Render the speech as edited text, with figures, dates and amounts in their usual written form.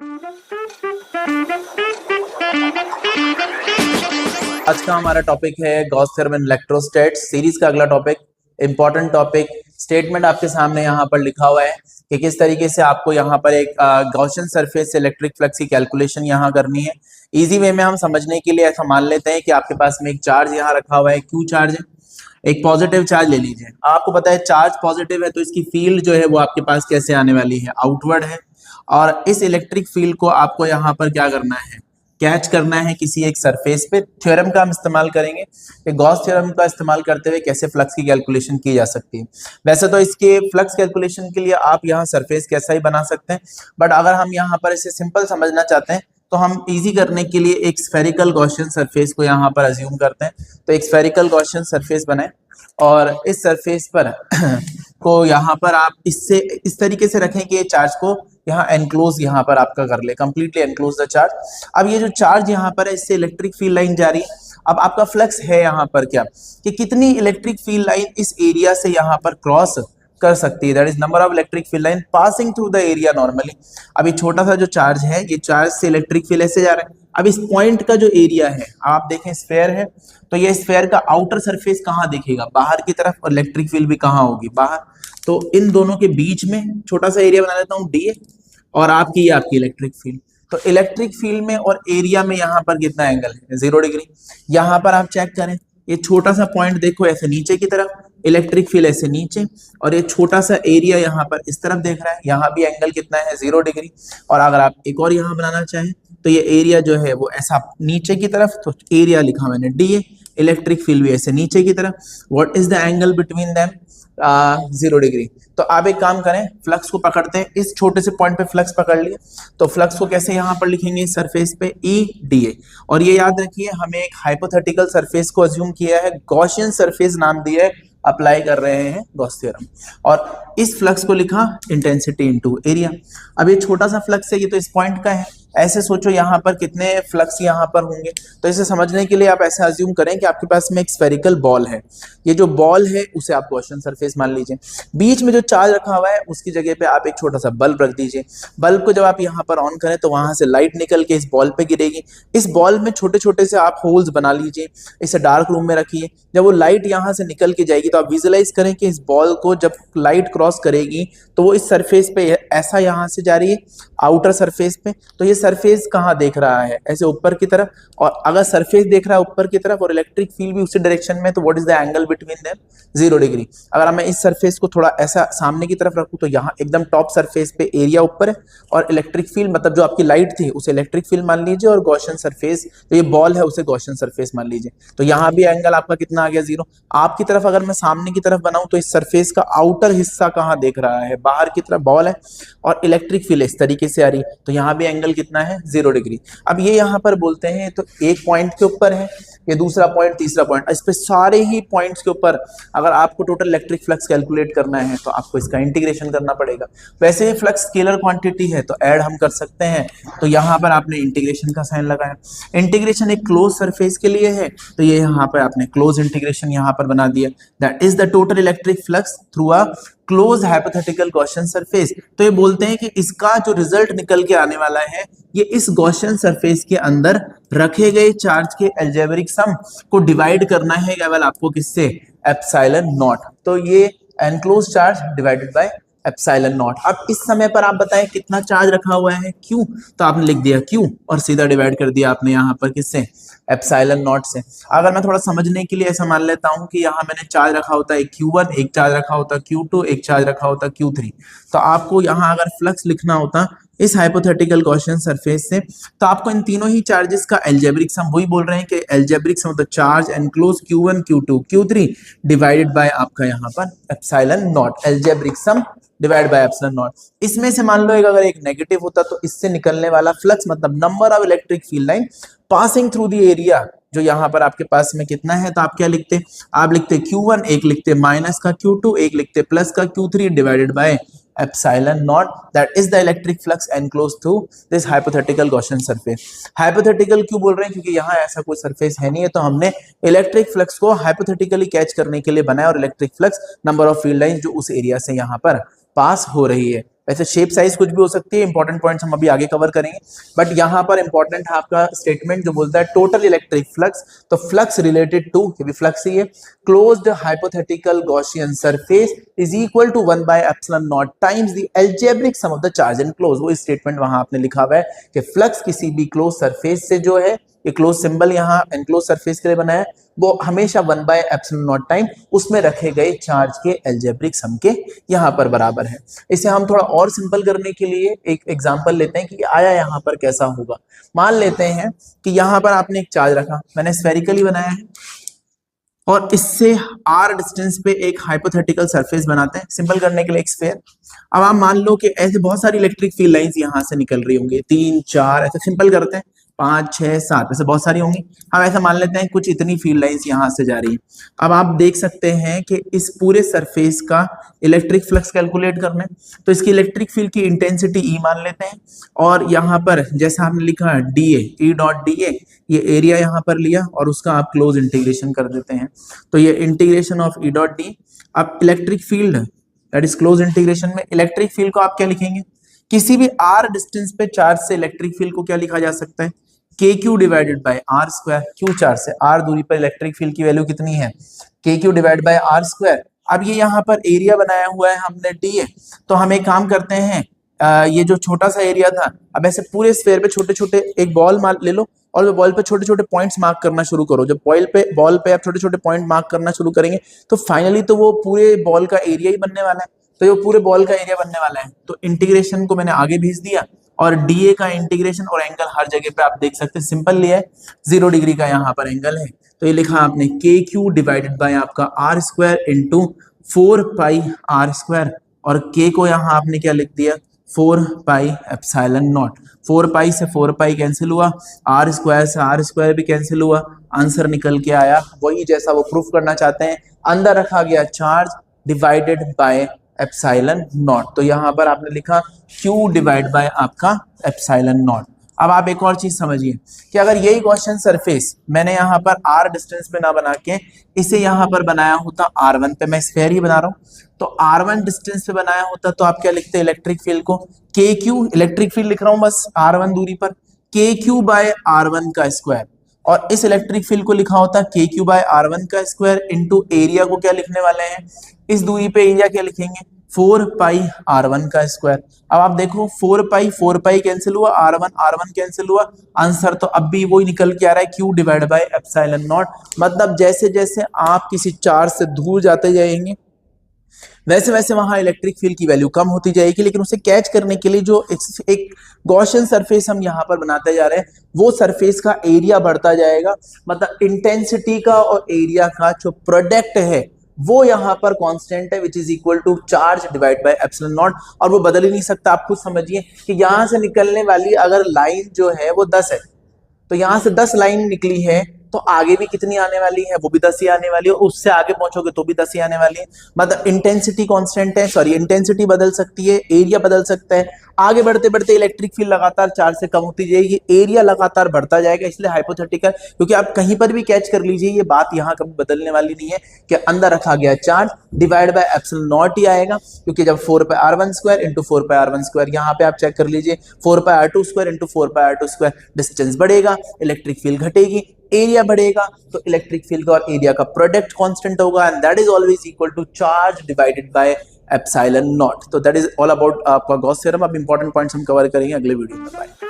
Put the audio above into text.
आज का हमारा टॉपिक है गॉस थ्योरम इन इलेक्ट्रोस्टैट्स सीरीज का अगला टॉपिक, इंपॉर्टेंट टॉपिक। स्टेटमेंट आपके सामने यहाँ पर लिखा हुआ है कि किस तरीके से आपको यहाँ पर एक गॉसियन सरफेस से इलेक्ट्रिक फ्लक्स की कैलकुलेशन यहाँ करनी है। इजी वे में हम समझने के लिए ऐसा मान लेते हैं कि आपके पास में एक चार्ज यहाँ रखा हुआ है, क्यू चार्ज है, एक पॉजिटिव चार्ज ले लीजिए। आपको पता है चार्ज पॉजिटिव है तो इसकी फील्ड जो है वो आपके पास कैसे आने वाली है, आउटवर्ड है। और इस इलेक्ट्रिक फील्ड को आपको यहाँ पर क्या करना है, कैच करना है किसी एक सरफेस पे। थ्योरम का हम इस्तेमाल करेंगे कि गॉस थ्योरम का इस्तेमाल करते हुए कैसे फ्लक्स की कैलकुलेशन की जा सकती है। वैसे तो इसके फ्लक्स कैलकुलेशन के लिए आप यहाँ सरफेस कैसा ही बना सकते हैं, बट अगर हम यहाँ पर इसे सिंपल समझना चाहते हैं तो हम इजी करने के लिए एक स्फेरिकल गॉसियन सरफेस को यहाँ पर अज्यूम करते हैं। तो एक स्फेरिकल गॉसियन सरफेस बनाए और इस सरफेस पर को यहाँ पर आप इससे इस तरीके से रखें कि ये चार्ज को यहाँ एनक्लोज यहाँ पर आपका कर ले, कंप्लीटली एनक्लोज द चार्ज। अब ये जो चार्ज यहाँ पर है इससे इलेक्ट्रिक फील्ड लाइन जा रही है। अब आपका फ्लक्स है यहाँ पर क्या कि कितनी इलेक्ट्रिक फील्ड लाइन इस एरिया से यहाँ पर क्रॉस कर सकती है, that is number of electric field line passing through the area normally. अब ये छोटा सा जो चार्ज है, ये चार्ज से इलेक्ट्रिक फील्ड ऐसे जा रहा है। अब इस पॉइंट का जो एरिया है, आप देखें स्फेयर है, तो ये स्फेयर का आउटर सरफेस कहाँ दिखेगा, बाहर की तरफ, और इलेक्ट्रिक फील्ड भी कहाँ होगी, बाहर। तो इन दोनों के बीच में छोटा सा एरिया बना लेता हूँ डी, और आपकी ये आपकी इलेक्ट्रिक फील्ड। तो इलेक्ट्रिक फील्ड में और एरिया में यहाँ पर कितना एंगल है, 0 डिग्री। यहाँ पर आप चेक करें, ये छोटा सा पॉइंट देखो ऐसे नीचे की तरफ, इलेक्ट्रिक फील्ड ऐसे नीचे, और ये छोटा सा एरिया यहाँ पर इस तरफ देख रहा है, यहाँ भी एंगल कितना है, 0 डिग्री। और अगर आप एक और यहाँ बनाना चाहें तो ये एरिया जो है वो ऐसा नीचे की तरफ, तो एरिया लिखा मैंने डी, इलेक्ट्रिक फील्ड भी ऐसे नीचे की तरफ। What is the angle between them, 0 degree. तो आप एक काम करें, फ्लक्स को पकड़ते हैं, इस छोटे से पॉइंट पे फ्लक्स पकड़ लिए, तो फ्लक्स को कैसे यहाँ पर लिखेंगे, सरफेस पे ई डी ए। और ये याद रखिए हमें एक हाइपोथेटिकल सरफेस को अज्यूम किया है, गॉसियन सरफेस नाम दिया है, अप्लाई कर रहे हैं गॉस थ्योरम, और इस फ्लक्स को लिखा इंटेंसिटी इनटू एरिया। अब ये छोटा सा फ्लक्स है, ये तो इस पॉइंट का है, ऐसे सोचो यहाँ पर कितने फ्लक्स यहाँ पर होंगे। तो इसे समझने के लिए आप ऐसे अज्यूम करें कि आपके पास में एक स्फेरिकल बॉल है, ये जो बॉल है उसे आप गॉसियन सरफेस मान लीजिए। बीच में जो चार्ज रखा हुआ है उसकी जगह पे आप एक छोटा सा बल्ब रख दीजिए। बल्ब को जब आप यहाँ पर ऑन करें तो वहां से लाइट निकल के इस बॉल पे गिरेगी। इस बॉल में छोटे छोटे से आप होल्स बना लीजिए, इसे डार्क रूम में रखिए। जब वो लाइट यहाँ से निकल के जाएगी तो आप विजुलाइज करें कि इस बॉल को जब लाइट क्रॉस करेगी तो वो इस सरफेस पे ऐसा यहाँ से जा रही है आउटर सरफेस पे। तो ये सरफेस कहाँ देख रहा है, ऐसे ऊपर की तरफ। और अगर सरफेस देख रहा है ऊपर की तरफ और इलेक्ट्रिक फील्ड भी उसी डायरेक्शन में, तो what is the angle between them, 0 degree. अगर मैं इस सरफेस को थोड़ा ऐसा सामने की तरफ रखूं तो यहाँ एकदम टॉप सरफेस पे एरिया ऊपर है और इलेक्ट्रिक फील्ड मतलब जो आपकी लाइट थी उसे इलेक्ट्रिक फील्ड मान लीजिए, और गॉसियन सरफेस जो ये बॉल है उसे गॉसियन सरफेस मान लीजिए। तो यहाँ भी एंगल आपका कितना आ गया, 0। आपकी तरफ अगर मैं सामने की तरफ बनाऊं तो इस सरफेस का आउटर हिस्सा कहाँ देख रहा है, बाहर की तरफ बॉल है और इलेक्ट्रिक फील्ड इस तरीके से आ रही है, तो यहाँ भी एंगल कितना है, 0 डिग्री। अब ये यहाँ पर बोलते हैं तो एक पॉइंट के ऊपर है, ये दूसरा पॉइंट, तीसरा पॉइंट, इस पे सारे ही पॉइंट्स के ऊपर अगर आपको टोटल इलेक्ट्रिक फ्लक्स कैलकुलेट करना है तो आपको इसका इंटीग्रेशन करना पड़ेगा। वैसे ही फ्लक्स स्केलर क्वांटिटी है तो ऐड हम कर सकते हैं, तो यहाँ पर आपने इंटीग्रेशन का साइन लगाया। इंटीग्रेशन एक क्लोज सरफेस के लिए है तो ये यहाँ पर आपने क्लोज इंटीग्रेशन यहाँ पर बना दिया, that is the total electric flux through a close hypothetical Gaussian surface. तो ये बोलते हैं कि इसका जो रिजल्ट निकल के आने वाला है ये इस गॉसियन सरफेस के अंदर रखे गए चार्ज के अलजेब्रिक सम को डिवाइड करना है केवल आपको, किससे, एप्सिलॉन नॉट। तो ये enclose charge divided by epsilon not. अब इस समय पर आप बताएं कितना चार्ज रखा हुआ है, क्यू, तो आपने लिख दिया क्यू और सीधा डिवाइड कर दिया आपने यहाँ पर किससे, एप्सिलॉन नॉट से। अगर मैं थोड़ा समझने के लिए ऐसा मान लेता हूं कि यहाँ मैंने चार्ज रखा होता है Q1, एक चार्ज रखा होता Q2, एक चार्ज रखा होता Q3, तो आपको यहाँ अगर फ्लक्स लिखना होता इस हाइपोथेटिकल गॉसियन सरफेस से, तो आपको इन तीनों ही चार्जेस का अलजेब्रिक सम, वही बोल रहे हैं कि algebraic sum of the charge enclose Q1, Q2, Q3 divided by आपका यहाँ पर epsilon naught, algebraic sum divide by epsilon naught. इसमें से मान लो अगर एक नेगेटिव होता तो इससे निकलने वाला फ्लक्स मतलब number of electric field line passing through the area जो यहाँ पर आपके पास में कितना है, तो आप क्या लिखते, आप लिखते Q1, एक लिखते माइनस का Q2, एक लिखते प्लस का Q3 divided by epsilon naught, that is the electric flux enclose to this hypothetical Gaussian surface. Hypothetical क्यों बोल रहे हैं, क्योंकि यहाँ ऐसा कोई सरफेस है नहीं है, तो हमने इलेक्ट्रिक फ्लक्स को हाइपोथेटिकली कैच करने के लिए बनाया, और electric flux number of field lines जो उस एरिया से यहाँ पर पास हो रही है, वैसे शेप साइज कुछ भी हो सकती है, इंपॉर्टेंट पॉइंट्स हम अभी आगे कवर करेंगे, बट यहाँ पर इंपॉर्टेंट है आपका स्टेटमेंट जो बोलता है टोटल इलेक्ट्रिक फ्लक्स, तो फ्लक्स रिलेटेड टू, ये भी फ्लक्स ही है, closed hypothetical Gaussian surface is equal to 1 by epsilon naught times the algebraic sum of the charge enclose. वो स्टेटमेंट वहां आपने लिखा हुआ है कि फ्लक्स किसी भी क्लोज सरफेस से जो है, ये क्लोज सिंबल यहाँ एनक्लोज सरफेस के लिए बना है, वो हमेशा 1 बाय एप्सिलॉन नॉट टाइम उसमें रखे गए चार्ज के अलजेब्रिक सम के यहाँ पर बराबर है। इसे हम थोड़ा और सिंपल करने के लिए एक एग्जांपल लेते हैं कि आया यहाँ पर कैसा होगा। मान लेते हैं कि यहाँ पर आपने एक चार्ज रखा, मैंने स्फेरिकली बनाया है, और इससे r डिस्टेंस पे एक हाइपोथेटिकल सरफेस बनाते हैं सिंपल करने के लिए एक स्फीयर। अब आप मान लो कि ऐसे बहुत सारी इलेक्ट्रिक फील्ड लाइंस यहाँ से निकल रही होंगी, 3 4 ऐसे सिंपल करते हैं, 5 6 7 ऐसे बहुत सारी होंगी। हम ऐसा मान लेते हैं कुछ इतनी फील्ड लाइंस यहाँ से जा रही है। अब आप देख सकते हैं कि इस पूरे सरफेस का इलेक्ट्रिक फ्लक्स कैलकुलेट करना है, तो इसकी इलेक्ट्रिक फील्ड की इंटेंसिटी E मान लेते हैं, और यहाँ पर जैसा हमने लिखा DA, E डॉट DA, ये एरिया यहाँ पर लिया और उसका आप क्लोज इंटीग्रेशन कर देते हैं, तो ये integration of E dot D। अब electric field that is close integration में इलेक्ट्रिक फील्ड को आप क्या लिखेंगे, किसी भी r डिस्टेंस पे चार्ज से इलेक्ट्रिक फील्ड को क्या लिखा जा सकता है, KQ divided by r square. Q charge से r दूरी पर इलेक्ट्रिक फील्ड की वैल्यू कितनी है, KQ divide by r square. अब ये यहाँ पर एरिया बनाया हुआ है हमने DA, तो हम एक काम करते हैं, ये जो छोटा सा एरिया था, अब ऐसे पूरे स्फीयर पे छोटे छोटे एक बॉल ले लो, और बॉल पे छोटे छोटे पॉइंट्स मार्क करना शुरू करो। जब बॉल पे आप छोटे छोटे पॉइंट मार्क करना शुरू करेंगे तो फाइनली तो वो पूरे बॉल का एरिया ही बनने वाला है, तो ये पूरे बॉल का एरिया बनने वाला है। तो इंटीग्रेशन को मैंने आगे भेज दिया, और DA का इंटीग्रेशन और एंगल हर जगह पे आप देख सकते हैं सिंपल लिया है, 0 डिग्री का यहाँ पर एंगल है, तो ये लिखा आपने KQ डिवाइडेड बाय आपका r स्क्वायर इंटू 4 पाई r स्क्वायर, और K को यहाँ आपने क्या लिख दिया, 4 पाई एप्सिलॉन नॉट। 4 पाई से 4 पाई कैंसिल हुआ, r स्क्वायर से r स्क्वायर भी कैंसिल हुआ, आंसर निकल के आया वही जैसा वो प्रूफ करना चाहते हैं, अंदर रखा गया charge divided by epsilon naught. तो यहाँ पर आपने लिखा Q डिवाइड बाय आपका एप्सिलॉन नॉट। अब आप एक और चीज समझिए कि अगर यही क्वेश्चन सरफेस मैंने यहाँ पर r डिस्टेंस पे ना बना के इसे यहाँ पर बनाया होता r1 पे, मैं स्फीयर ही बना रहा हूँ, तो r1 डिस्टेंस पे बनाया होता तो आप क्या लिखते इलेक्ट्रिक फील्ड को, KQ, इलेक्ट्रिक फील्ड लिख रहा हूँ बस r1 दूरी पर, KQ बाय r1 का स्क्वायर, और इस इलेक्ट्रिक फील्ड को लिखा होता KQ बाय r1 का स्क्वायर इंटू एरिया को क्या लिखने वाले हैं, इस दूरी पे एरिया क्या लिखेंगे, 4 पाई r1 का स्क्वायर। अब आप देखो 4 पाई कैंसिल हुआ, r1 कैंसिल हुआ, आंसर तो अब भी वही निकल के आ रहा है Q divide by epsilon not. मतलब जैसे जैसे आप किसी चार्ज से दूर जाते जाएंगे वैसे वैसे वहां इलेक्ट्रिक फील्ड की वैल्यू कम होती जाएगी, लेकिन उसे कैच करने के लिए जो एक गॉसियन सरफेस हम यहाँ पर बनाते जा रहे हैं, वो सरफेस का एरिया बढ़ता जाएगा। मतलब इंटेंसिटी का और एरिया का जो प्रोडक्ट है वो यहाँ पर कांस्टेंट है, which is equal to charge divide by epsilon naught, और वो बदल ही नहीं सकता। आप खुद समझिए कि यहाँ से निकलने वाली अगर लाइन जो है वो 10 है, तो यहाँ से 10 लाइन निकली है, तो आगे भी कितनी आने वाली है, वो भी 10 ही आने वाली है, और उससे आगे पहुंचोगे तो भी 10 ही आने वाली है। मतलब इंटेंसिटी कांस्टेंट है, सॉरी इंटेंसिटी बदल सकती है, एरिया बदल सकता है, आगे बढ़ते बढ़ते इलेक्ट्रिक फील्ड लगातार चार्ज से कम होती जाएगी, एरिया लगातार बढ़ता जाएगा। इसलिए हाइपोथेटिकल, क्योंकि आप कहीं पर भी कैच कर लीजिए ये बात यहाँ कभी बदलने वाली नहीं है कि अंदर रखा गया charge divide by epsilon naught ही आएगा, क्योंकि जब 4 pi r1 square into 4 pi r1 square, यहाँ पे आप चेक कर लीजिए 4 pi r2 square into 4 pi r2 square, distance बढ़ेगा, इलेक्ट्रिक फील्ड घटेगी, एरिया बढ़ेगा, तो इलेक्ट्रिक फील्ड का और एरिया का प्रोडक्ट कांस्टेंट होगा, and that is always equal to charge divided by epsilon naught. तो दैट इज ऑल अबाउट आपका गॉस थ्योरम। अब इंपॉर्टेंट पॉइंट्स हम कवर करेंगे अगले वीडियो में। बाय।